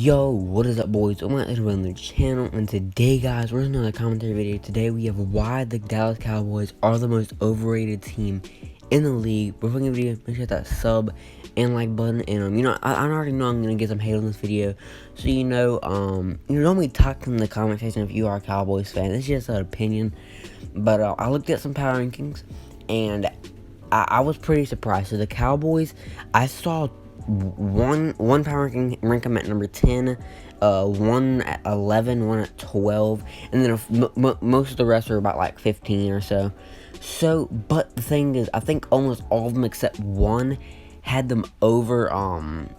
Yo, what is up, boys? I'm on the channel, and today, guys, we're doing another commentary video. Today, we have why the Dallas Cowboys are the most overrated team in the league. Before the video, make sure to hit that sub and like button. And I already know I'm gonna get some hate on this video, so don't be talking in the comment section if you are a Cowboys fan. It's just an opinion, but I looked at some power rankings, and I was pretty surprised. So the Cowboys, I saw one power rank them at number 10, one at 11, one at 12, and then most of the rest are about like 15 or so. But the thing is, I think almost all of them except one had them over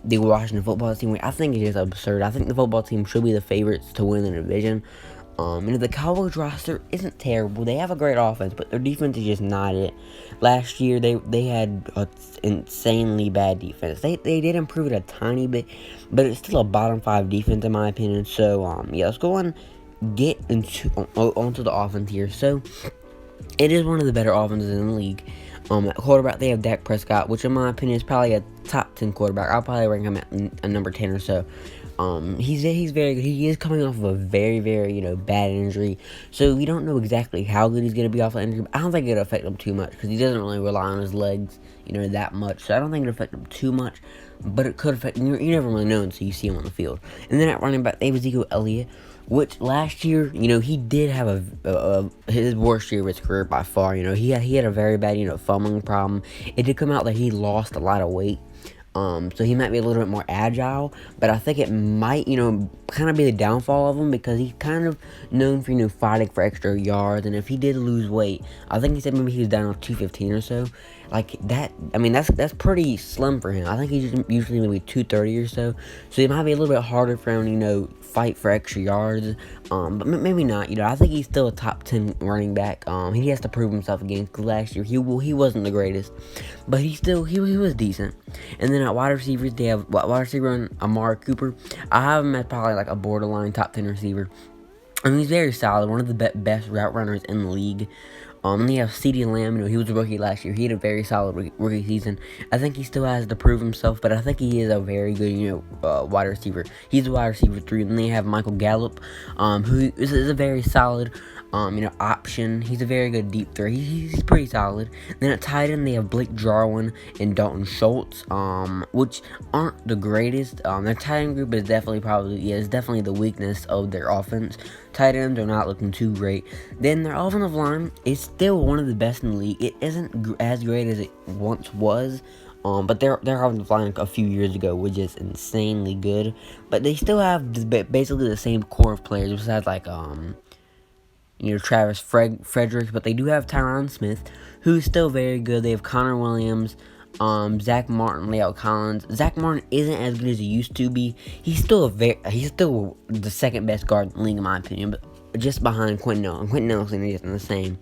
the Washington football team, which I think is just absurd. I think the football team should be the favorites to win the division. The Cowboys roster isn't terrible. They have a great offense, but their defense is just not it. Last year, they had an insanely bad defense. They did improve it a tiny bit, but it's still a bottom 5 defense in my opinion. So, yeah, let's go and get onto the offense here. So, it is one of the better offenses in the league. At quarterback, they have Dak Prescott, which in my opinion is probably a top 10 quarterback. I'll probably rank him at a number 10 or so. He's very good. He is coming off of a very, very, bad injury. So we don't know exactly how good he's going to be off the injury. But I don't think it'll affect him too much because he doesn't really rely on his legs, that much. So I don't think it'll affect him too much. But it could affect, you never really know until you see him on the field. And then at running back, they have Ezekiel Elliott, which last year, he did have his worst year of his career by far. He had a very bad, fumbling problem. It did come out that he lost a lot of weight. So he might be a little bit more agile, but I think it might, kind of be the downfall of him because he's kind of known for, fighting for extra yards. And if he did lose weight, I think he said maybe he was down on 215 or so. Like that, I mean, that's pretty slim for him. I think he's usually maybe 230 or so. So it might be a little bit harder for him, fight for extra yards. But maybe not. I think he's still a top 10 running back. He has to prove himself again because last year he wasn't the greatest, but he was decent. And then at wide receivers, they have wide receiver Amari Cooper. I have him as probably like a borderline top 10 receiver. I mean, he's very solid, one of the best route runners in the league. And then you have CeeDee Lamb. He was a rookie last year. He had a very solid rookie season. I think he still has to prove himself, but I think he is a very good, wide receiver. He's a wide receiver 3. And then you have Michael Gallup, who is a very solid, option. He's a very good deep threat. He's pretty solid. Then at tight end, they have Blake Jarwin and Dalton Schultz, which aren't the greatest. Their tight end group is definitely the weakness of their offense. Tight ends are not looking too great. Then their offensive line is still one of the best in the league. It isn't as great as it once was. But their offensive line a few years ago was just insanely good. But they still have basically the same core of players besides like Travis Fredericks, but they do have Tyron Smith, who's still very good. They have Connor Williams, Zach Martin, Leo Collins. Zach Martin isn't as good as he used to be. He's still the second best guard in the league in my opinion, but just behind Quentin Nelson. Quentin Nelson is the same.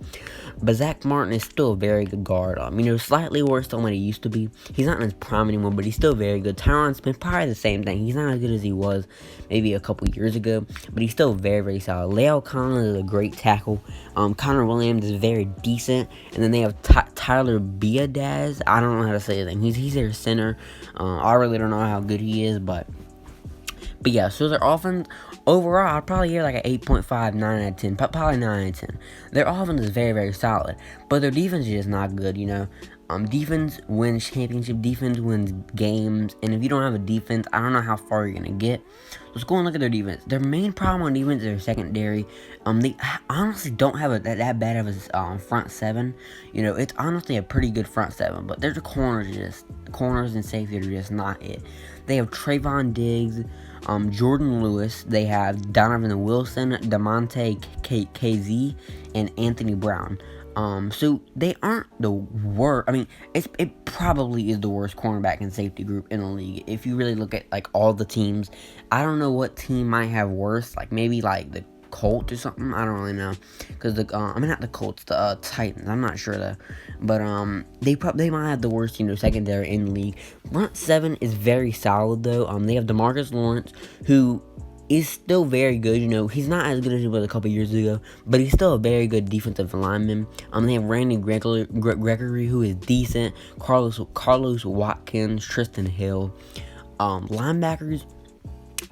But Zach Martin is still a very good guard. Slightly worse than what he used to be. He's not in his prime anymore, but he's still very good. Tyron Smith, probably the same thing. He's not as good as he was maybe a couple years ago, but he's still very, very solid. Leo Collins is a great tackle. Connor Williams is very decent. And then they have Tyler Biadasz. I don't know how to say his name. He's their center. I really don't know how good he is, but yeah, so their offense, overall, I'd probably give like an 8.5, 9 out of 10, probably 9 out of 10. Their offense is very, very solid, but their defense is just not good, Defense wins championship, defense wins games, and if you don't have a defense, I don't know how far you're going to get. Let's go and look at their defense. Their main problem on defense is their secondary. They honestly don't have that bad of a front seven. It's honestly a pretty good front seven, but their corners and safety are just not it. They have Trayvon Diggs, Jordan Lewis. They have Donovan Wilson, DeMonte KZ, and Anthony Brown. So they aren't the worst. I mean, it probably is the worst cornerback and safety group in the league. If you really look at like all the teams, I don't know what team might have worse. Like maybe like the Colts or something. I don't really know, because not the Colts, the Titans. I'm not sure though, but they might have the worst secondary in the league. Front seven is very solid though. They have DeMarcus Lawrence, who is still very good. He's not as good as he was a couple years ago, but he's still a very good defensive lineman. They have Randy Gregory, who is decent. Carlos Watkins, Tristan Hill. Linebackers,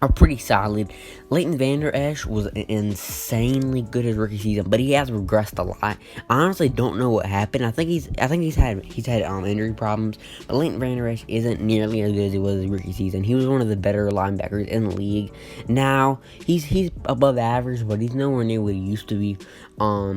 are pretty solid. Leighton Vander Esch was insanely good his rookie season, but he has regressed a lot. I honestly don't know what happened. I think he's had injury problems, but Leighton Vander Esch isn't nearly as good as he was his rookie season. He was one of the better linebackers in the league. Now he's above average, but he's nowhere near what he used to be.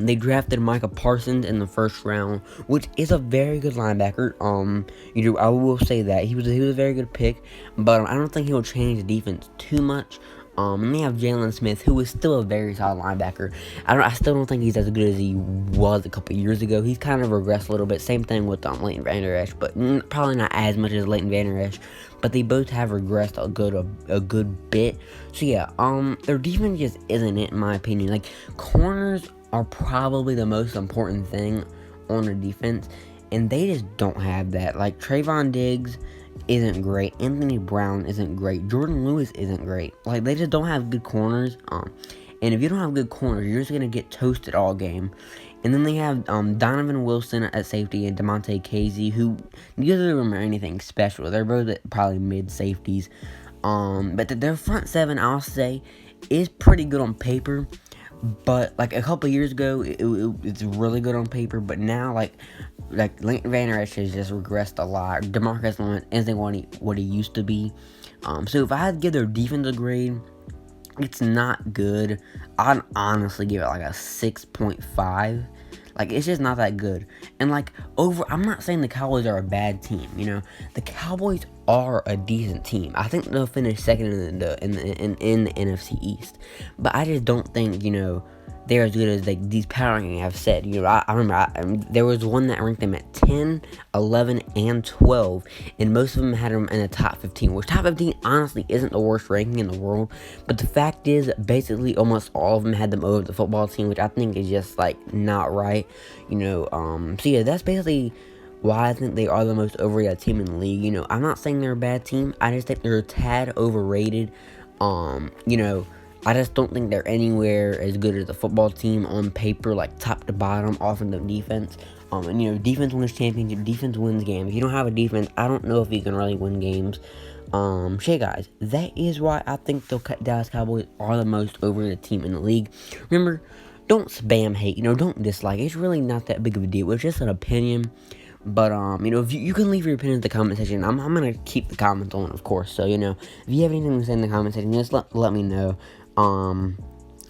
They drafted Micah Parsons in the first round, which is a very good linebacker. I will say that he was a very good pick, but I don't think he will change the defense too much. And they have Jalen Smith, who is still a very solid linebacker. I still don't think he's as good as he was a couple years ago. He's kind of regressed a little bit. Same thing with Leighton Vander Esch, but probably not as much as Leighton Vander Esch. But they both have regressed a good bit. So yeah, their defense just isn't it, in my opinion. Like, corners are probably the most important thing on the defense, and they just don't have that. Like, Trayvon Diggs isn't great. Anthony Brown isn't great. Jordan Lewis isn't great. Like, they just don't have good corners. And if you don't have good corners, you're just gonna get toasted all game. And then they have Donovan Wilson at safety and Demonte Casey, who neither of them are anything special. They're both probably mid safeties. But their front seven, I'll say, is pretty good on paper. But like a couple years ago, it's really good on paper. But now, like Leighton Vander Esch has just regressed a lot. DeMarcus Lawrence isn't what he used to be. So if I had to give their defense a grade, it's not good. I'd honestly give it like a 6.5. Like, it's just not that good. And like, I'm not saying the Cowboys are a bad team. The Cowboys are a decent team. I think they'll finish second in the NFC East. But I just don't think they're as good as these power rankings have said. I remember there was one that ranked them at 10, 11, and 12, and most of them had them in the top 15, which top 15 honestly isn't the worst ranking in the world, but the fact is, basically almost all of them had them over the football team, which I think is just, not right, so yeah, that's basically why I think they are the most overrated team in the league. I'm not saying they're a bad team, I just think they're a tad overrated. I just don't think they're anywhere as good as the football team on paper, like top to bottom, offense and defense. Defense wins championship, defense wins games. If you don't have a defense, I don't know if you can really win games. Guys, that is why I think the Dallas Cowboys are the most overrated team in the league. Remember, don't spam hate, don't dislike. It's really not that big of a deal. It's just an opinion. But, if you can leave your opinion in the comment section. I'm going to keep the comments on, of course. So, if you have anything to say in the comment section, just let me know.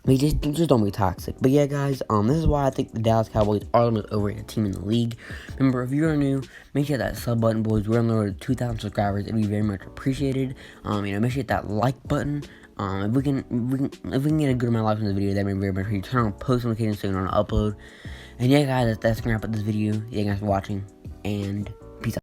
Just don't be toxic. But yeah, guys, this is why I think the Dallas Cowboys are the most overrated team in the league. Remember, if you're new, make sure that sub button, boys. We're on the road to 2,000 subscribers. It'd be very much appreciated. Make sure you hit that like button. If we can get a good amount of likes on this video, that'd be very much appreciated. Turn on post notifications so you don't upload. And yeah, guys, that's gonna wrap up this video. Thank you guys for watching, and